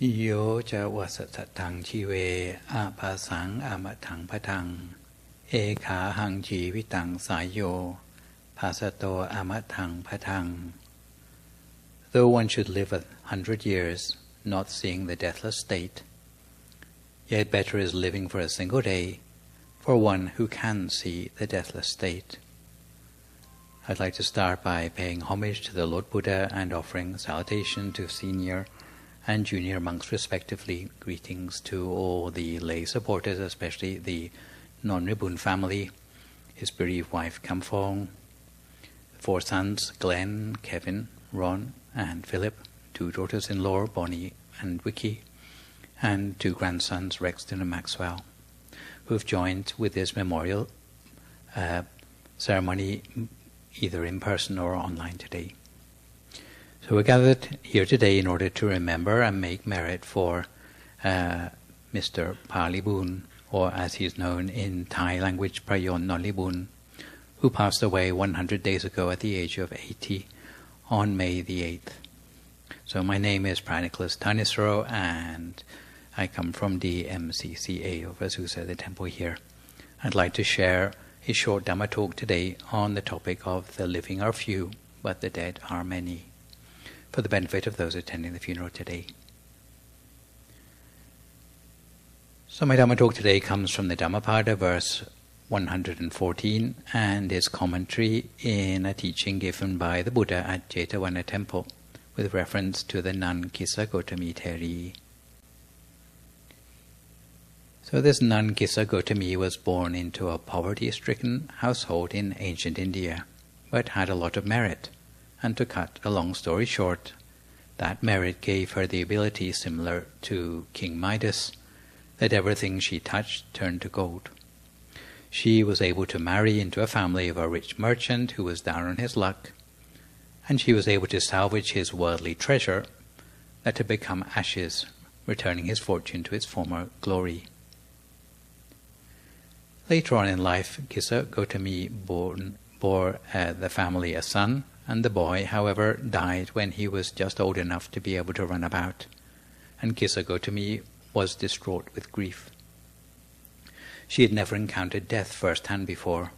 Yo ca vassasataṃ jīve apassaṃ amataṃ padaṃ ekāhaṃ jīvitaṃ seyyo passato amataṃ padaṃ. Though one should live 100 years not seeing the deathless state, yet better is living for a single day for one who can see the deathless state. I'd like to start by paying homage to the Lord Buddha and offering salutation to senior and junior monks respectively. Greetings to all the lay supporters, especially the Nonriboon family, his bereaved wife Kamphong, 4 sons Glenn, Kevin, Ron and Philip, 2 daughters-in-law Bonnie and Vicky, and 2 grandsons Rexton and Maxwell, who have joined with this memorial ceremony either in person or online today. So we're gathered here today in order to remember and make merit for Mr. Liboon, or as he is known in Thai language, Prayont Nonriboon, who passed away 100 days ago at the age of 80 on May the 8th. So my name is Phra Nicholas Thanissaro, and I come from the MCCA of Azusa, the temple here. I'd like to share a short Dhamma talk today on the topic of the living are few, but the dead are many, for the benefit of those attending the funeral today. So my Dhamma talk today comes from the Dhammapada, verse 114, and is commentary in a teaching given by the Buddha at Jetavana temple, with reference to the nun Kisā Gotamī Theri. So this nun Kisā Gotamī was born into a poverty-stricken household in ancient India, but had a lot of merit. And to cut a long story short, that merit gave her the ability, similar to King Midas, that everything she touched turned to gold. She was able to marry into a family of a rich merchant who was down on his luck, and she was able to salvage his worldly treasure that had become ashes, returning his fortune to its former glory. Later on in life, Kisā Gotamī bore the family a son, and the boy, however, died when he was just old enough to be able to run about, and Kisā Gotamī was distraught with grief. She had never encountered death firsthand before.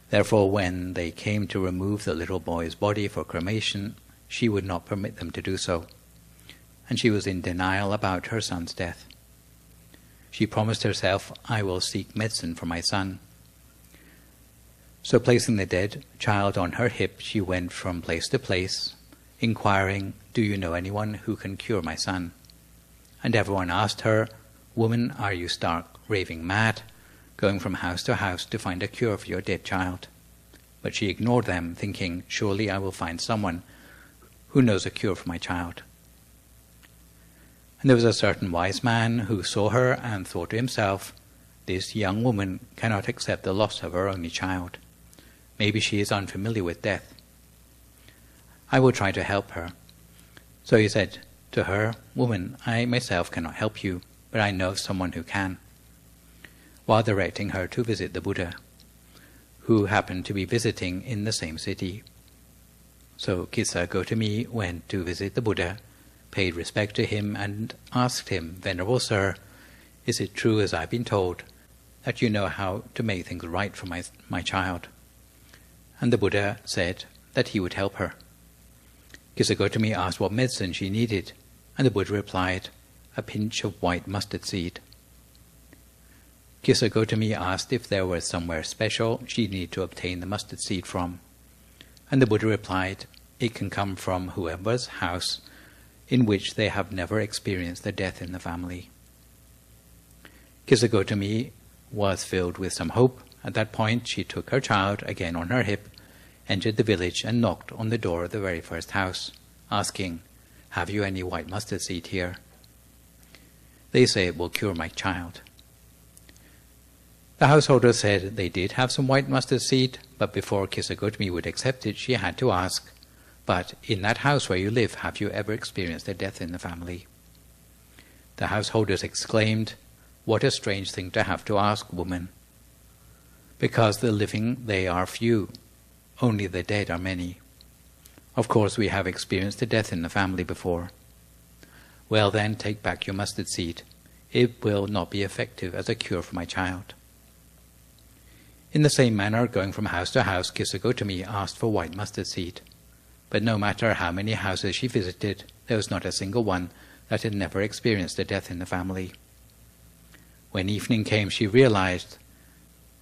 Therefore, when they came to remove the little boy's body for cremation, she would not permit them to do so, and she was in denial about her son's death. She promised herself, "I will seek medicine for my son." So placing the dead child on her hip, she went from place to place, inquiring, "Do you know anyone who can cure my son?" And everyone asked her, "Woman, are you stark, raving mad, going from house to house to find a cure for your dead child?" But she ignored them, thinking, "Surely I will find someone who knows a cure for my child." And there was a certain wise man who saw her and thought to himself, "This young woman cannot accept the loss of her only child. Maybe she is unfamiliar with death. I will try to help her." So he said to her, "Woman, I myself cannot help you, but I know of someone who can," while directing her to visit the Buddha, who happened to be visiting in the same city. So Kisā Gotamī went to visit the Buddha, paid respect to him, and asked him, "Venerable Sir, is it true, as I've been told, that you know how to make things right for my child?" And the Buddha said that he would help her. Kisā Gotamī asked what medicine she needed, and the Buddha replied, "A pinch of white mustard seed." Kisā Gotamī asked if there was somewhere special she needed to obtain the mustard seed from, and the Buddha replied, "It can come from whoever's house in which they have never experienced the death in the family." Kisā Gotamī was filled with some hope. At that point, she took her child again on her hip, entered the village, and knocked on the door of the very first house, asking, "Have you any white mustard seed here?" "They say it will cure my child." The householder said they did have some white mustard seed, but before Kisā Gotamī would accept it, she had to ask, "But in that house where you live, have you ever experienced a death in the family?" The householders exclaimed, "What a strange thing to have to ask, woman. Because the living, they are few, only the dead are many. Of course, we have experienced the death in the family before. Well then, take back your mustard seed. It will not be effective as a cure for my child. In the same manner, going from house to house, Kisā Gotamī asked for white mustard seed. But no matter how many houses she visited, there was not a single one that had never experienced a death in the family. When evening came, she realized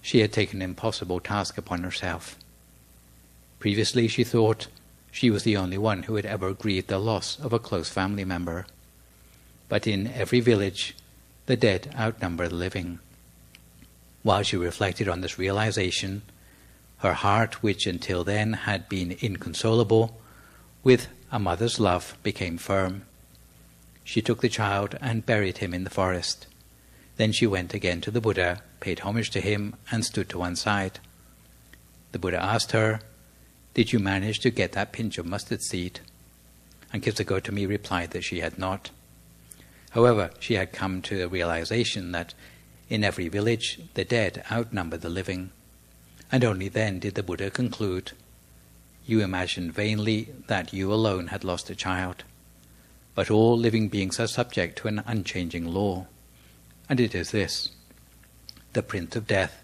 she had taken an impossible task upon herself. Previously, she thought she was the only one who had ever grieved the loss of a close family member. But in every village, the dead outnumber the living. While she reflected on this realization, her heart, which until then had been inconsolable, with a mother's love became firm. She took the child and buried him in the forest. Then she went again to the Buddha, paid homage to him, and stood to one side. The Buddha asked her, "Did you manage to get that pinch of mustard seed?" And Kisā Gotamī replied that she had not. However, she had come to the realization that in every village the dead outnumber the living, and only then did the Buddha conclude, "You imagined vainly that you alone had lost a child, but all living beings are subject to an unchanging law, and it is this: the prince of death,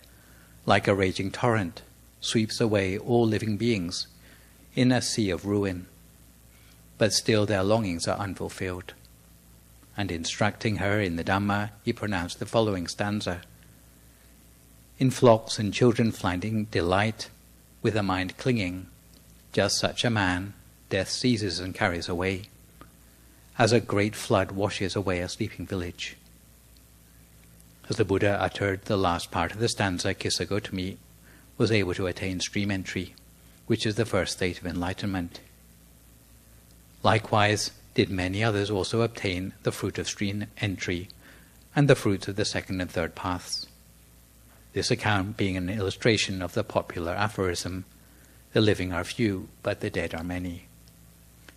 like a raging torrent, sweeps away all living beings in a sea of ruin, but still their longings are unfulfilled." And instructing her in the Dhamma, he pronounced the following stanza: "In flocks and children finding delight, with a mind clinging, just such a man death seizes and carries away, as a great flood washes away a sleeping village." As the Buddha uttered the last part of the stanza, Kisā Gotamī was able to attain stream entry, which is the first state of enlightenment. Likewise, did many others also obtain the fruit of stream entry and the fruits of the second and third paths. This account being an illustration of the popular aphorism, "The living are few, but the dead are many."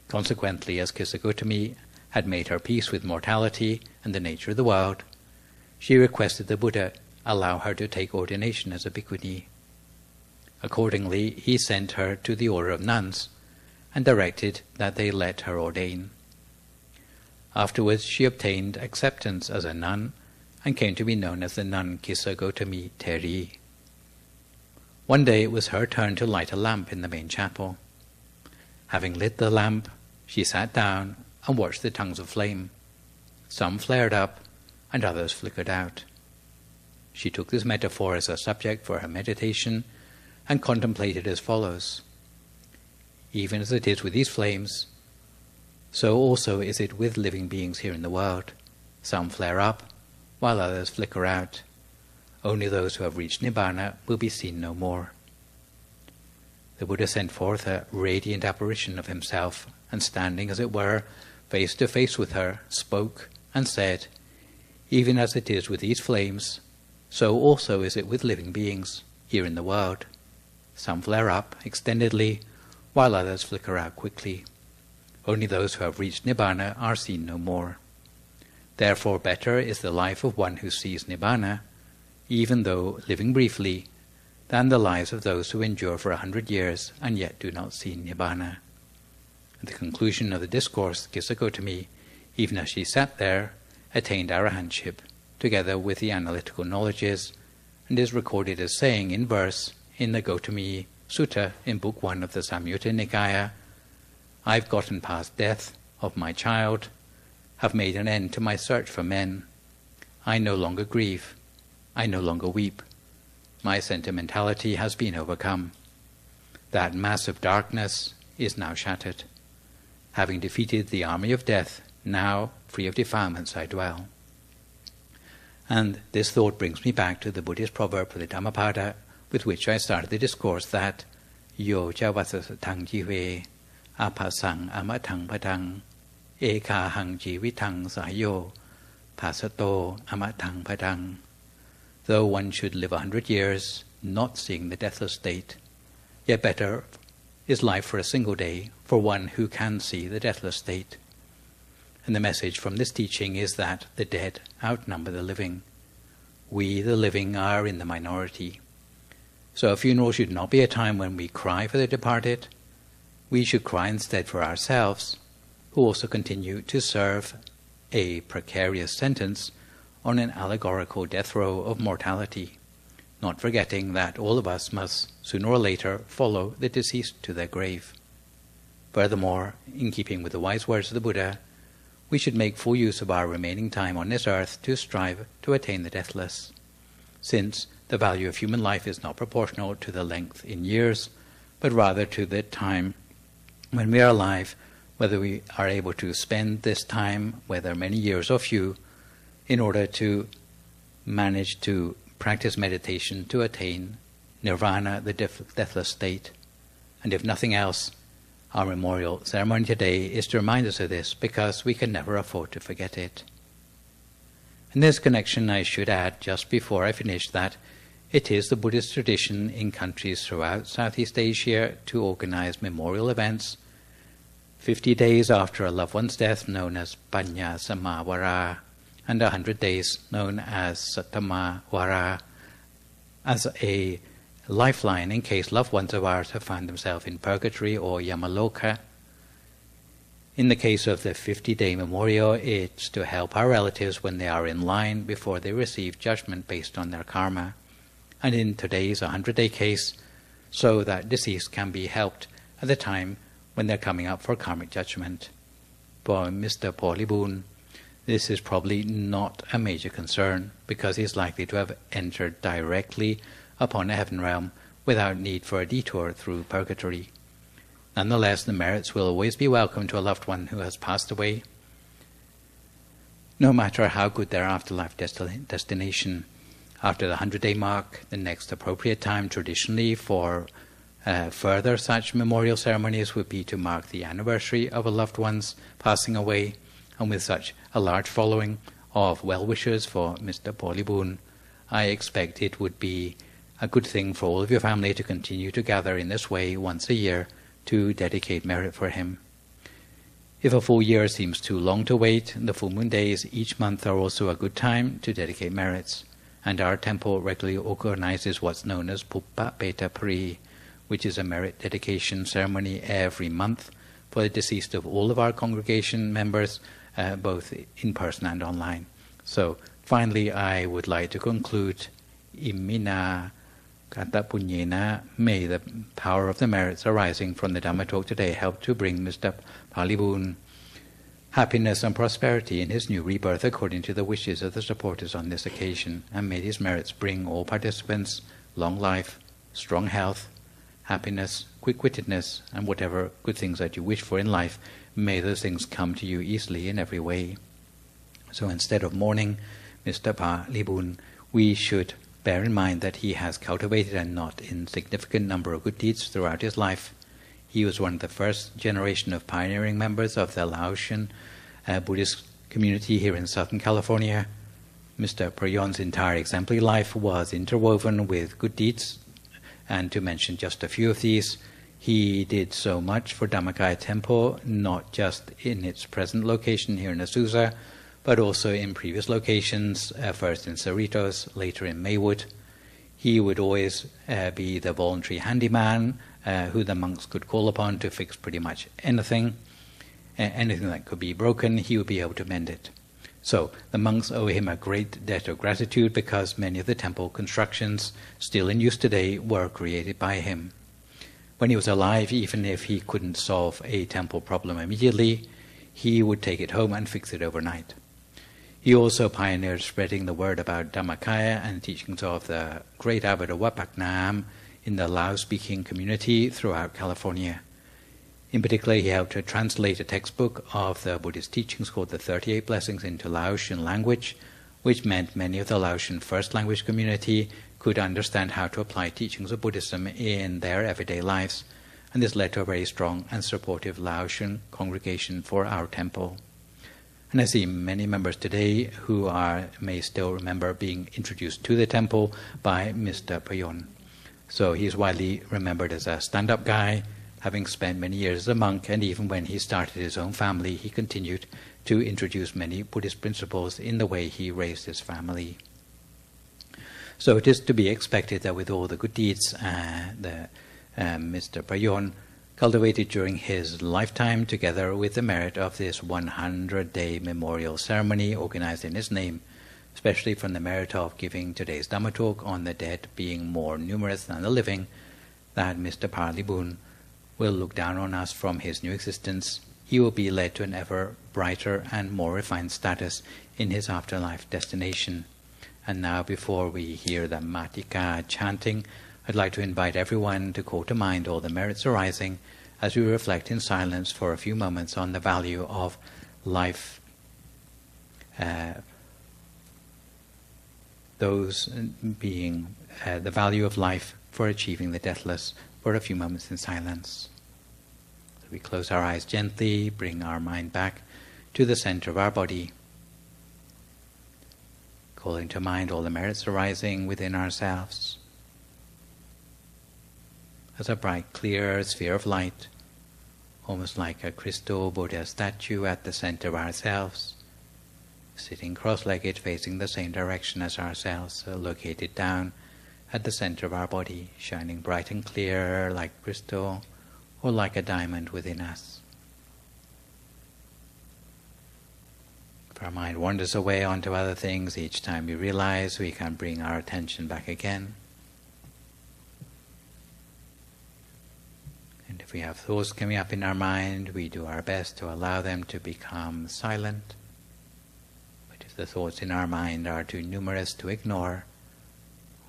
Consequently, as Kisā Gotamī had made her peace with mortality and the nature of the world, she requested the Buddha allow her to take ordination as a bhikkhuni. Accordingly, he sent her to the order of nuns and directed that they let her ordain. Afterwards, she obtained acceptance as a nun and came to be known as the nun Kisā Gotamī Teri. One day it was her turn to light a lamp in the main chapel. Having lit the lamp, she sat down and watched the tongues of flame. Some flared up and others flickered out. She took this metaphor as a subject for her meditation and contemplated as follows: "Even as it is with these flames, so also is it with living beings here in the world. Some flare up, while others flicker out. Only those who have reached Nibbana will be seen no more." The Buddha sent forth a radiant apparition of himself, and standing, as it were, face to face with her, spoke and said, "Even as it is with these flames, so also is it with living beings here in the world. Some flare up extendedly, while others flicker out quickly. Only those who have reached Nibbana are seen no more. Therefore better is the life of one who sees Nibbana, even though living briefly, than the lives of those who endure for 100 years and yet do not see Nibbana." At the conclusion of the discourse, Kisā Gotamī, even as she sat there, attained arahantship, together with the analytical knowledges, and is recorded as saying in verse in the Gotamī Sutta in Book 1 of the Samyutta Nikaya, "I've gotten past death of my child, have made an end to my search for men. I no longer grieve, I no longer weep. My sentimentality has been overcome. That mass of darkness is now shattered. Having defeated the army of death, now, free of defilements, I dwell." And this thought brings me back to the Buddhist proverb for the Dhammapada, with which I started the discourse, that "Yo ca vassasataṃ jīve, apassaṃ amataṃ padaṃ, ekāhaṃ jīvitaṃ seyyo, passato amataṃ padaṃ." Though one should live 100 years not seeing the deathless state, yet better is life for a single day for one who can see the deathless state. And the message from this teaching is that the dead outnumber the living. We, the living, are in the minority. So a funeral should not be a time when we cry for the departed. We should cry instead for ourselves, who also continue to serve a precarious sentence on an allegorical death row of mortality, not forgetting that all of us must sooner or later follow the deceased to their grave. Furthermore, in keeping with the wise words of the Buddha, we should make full use of our remaining time on this earth to strive to attain the deathless, since the value of human life is not proportional to the length in years, but rather to the time when we are alive, whether we are able to spend this time, whether many years or few, in order to manage to practice meditation to attain nirvana, the deathless state. And if nothing else, our memorial ceremony today is to remind us of this, because we can never afford to forget it. In this connection, I should add, just before I finish, that it is the Buddhist tradition in countries throughout Southeast Asia to organize memorial events 50 days after a loved one's death, known as Panya Samawara, and 100 days, known as Sattama Wara, as a lifeline in case loved ones of ours have found themselves in purgatory or Yamaloka. In the case of the 50-day memorial, it's to help our relatives when they are in line before they receive judgment based on their karma. And in today's 100-day case, so that deceased can be helped at the time when they're coming up for karmic judgment. For Mr. Liboon, this is probably not a major concern, because he's likely to have entered directly upon a heaven realm without need for a detour through purgatory. Nonetheless, the merits will always be welcome to a loved one who has passed away, no matter how good their afterlife destination. After the 100-day mark, the next appropriate time traditionally for further such memorial ceremonies would be to mark the anniversary of a loved one's passing away, and with such a large following of well-wishers for Mr. Liboon, I expect it would be a good thing for all of your family to continue to gather in this way once a year to dedicate merit for him. If a full year seems too long to wait, the full moon days each month are also a good time to dedicate merits, and our temple regularly organizes what's known as Puppa Beta Pari, which is a merit dedication ceremony every month for the deceased of all of our congregation members, both in person and online. So finally, I would like to conclude, Imina Kata Punyena, may the power of the merits arising from the Dhamma talk today help to bring Mr. Liboon happiness and prosperity in his new rebirth according to the wishes of the supporters on this occasion, and may these merits bring all participants long life, strong health, happiness, quick-wittedness, and whatever good things that you wish for in life, may those things come to you easily in every way. So instead of mourning Mr. Liboon, we should bear in mind that he has cultivated a not insignificant number of good deeds throughout his life. He was one of the first generation of pioneering members of the Laotian Buddhist community here in Southern California. Mr. Prayont's entire exemplary life was interwoven with good deeds, and to mention just a few of these, he did so much for Dhammakaya Temple, not just in its present location here in Azusa, but also in previous locations, first in Cerritos, later in Maywood. He would always be the voluntary handyman who the monks could call upon to fix pretty much anything. Anything that could be broken, he would be able to mend it. So the monks owe him a great debt of gratitude, because many of the temple constructions still in use today were created by him. When he was alive, even if he couldn't solve a temple problem immediately, he would take it home and fix it overnight. He also pioneered spreading the word about Dhammakaya and teachings of the great abbot of Wat Pak Nam in the Lao-speaking community throughout California. In particular, he helped to translate a textbook of the Buddhist teachings called the 38 Blessings into Laotian language, which meant many of the Laotian first language community could understand how to apply teachings of Buddhism in their everyday lives, and this led to a very strong and supportive Laotian congregation for our temple. And I see many members today who may still remember being introduced to the temple by Mr. Prayont. So he's widely remembered as a stand-up guy, having spent many years as a monk, and even when he started his own family, he continued to introduce many Buddhist principles in the way he raised his family. So it is to be expected that with all the good deeds Mr. Prayont cultivated during his lifetime together with the merit of this 100-day memorial ceremony organized in his name, especially from the merit of giving today's Dhamma talk on the dead being more numerous than the living, that Mr. Phra Liboon will look down on us from his new existence. He will be led to an ever brighter and more refined status in his afterlife destination. And now, before we hear the Matika chanting, I'd like to invite everyone to call to mind all the merits arising as we reflect in silence for a few moments on the value of life, those being the value of life for achieving the deathless, for a few moments in silence. So we close our eyes gently, bring our mind back to the center of our body, calling to mind all the merits arising within ourselves as a bright, clear sphere of light, almost like a crystal Buddha statue at the center of ourselves, sitting cross-legged facing the same direction as ourselves, located down at the center of our body, shining bright and clear like crystal or like a diamond within us. If our mind wanders away onto other things, each time we realize, we can bring our attention back again. And if we have thoughts coming up in our mind, we do our best to allow them to become silent. But if the thoughts in our mind are too numerous to ignore,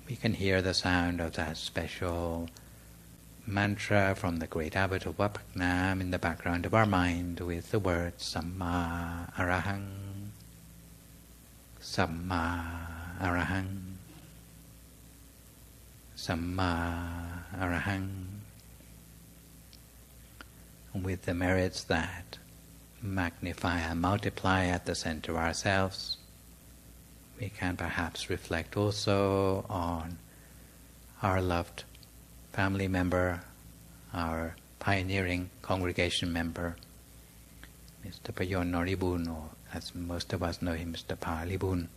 we can hear the sound of that special mantra from the great abbot of Wat Phra Nam in the background of our mind with the words Samma Arahang, Samma Arahang, Samma Arahang. And with the merits that magnify and multiply at the center of ourselves, we can perhaps reflect also on our loved family member, our pioneering congregation member, Mr. Prayont Nonriboon, or as most of us know him, Mr. Phra Liboon.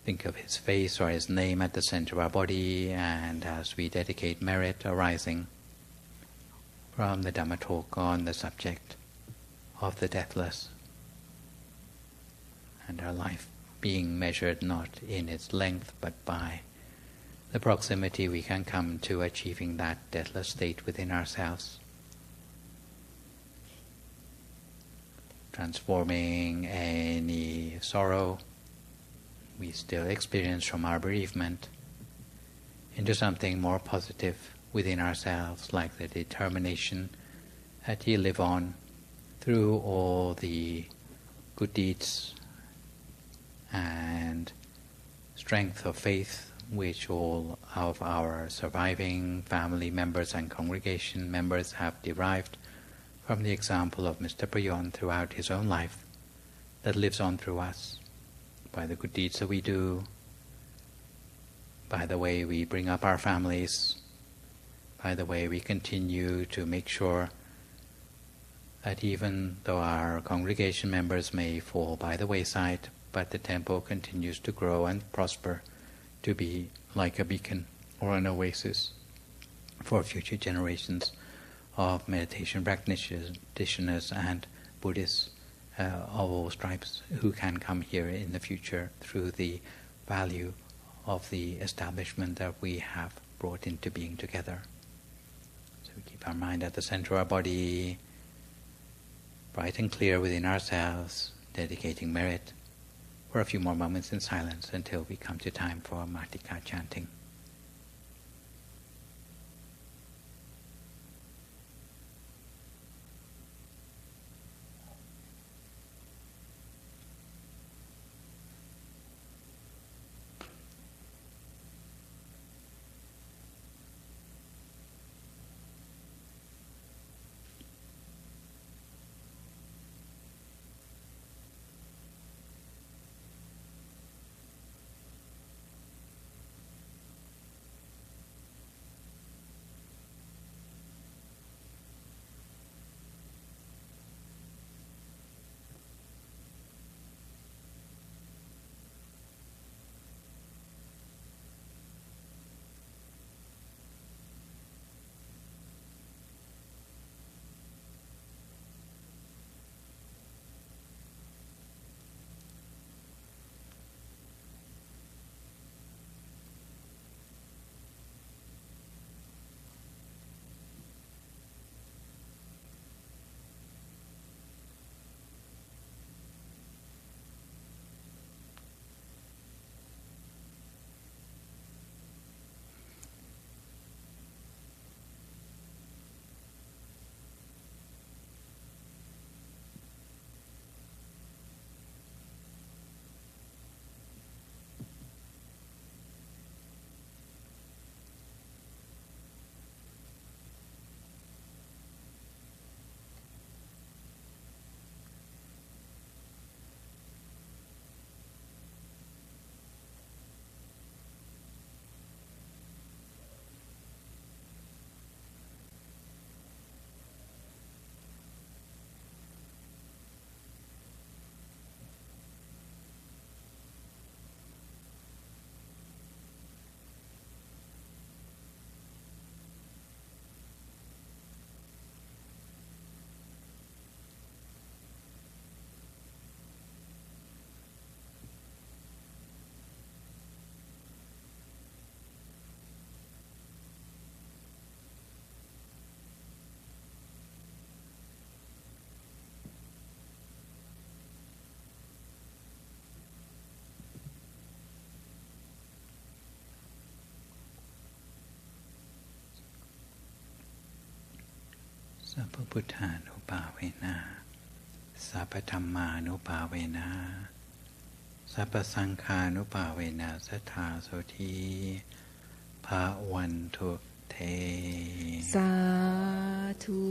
Think of his face or his name at the center of our body, and as we dedicate merit arising from the Dhamma talk on the subject of the deathless, and our life being measured not in its length but by the proximity we can come to achieving that deathless state within ourselves, transforming any sorrow we still experience from our bereavement into something more positive within ourselves, like the determination that you live on through all the good deeds and strength of faith which all of our surviving family members and congregation members have derived from the example of Mr. Prayont throughout his own life, that lives on through us by the good deeds that we do, by the way we bring up our families, by the way we continue to make sure that even though our congregation members may fall by the wayside, but the temple continues to grow and prosper, to be like a beacon or an oasis for future generations of meditation practitioners and Buddhists of all stripes who can come here in the future through the value of the establishment that we have brought into being together. So we keep our mind at the center of our body, bright and clear within ourselves, dedicating merit for a few more moments in silence until we come to time for Matika chanting. สัพพุทธานุภาเวนะสัพพธัมมานุภาเวนะสัพพสังฆานุภาเวนะสัทธาโสธีภาวันตุเท สาธุ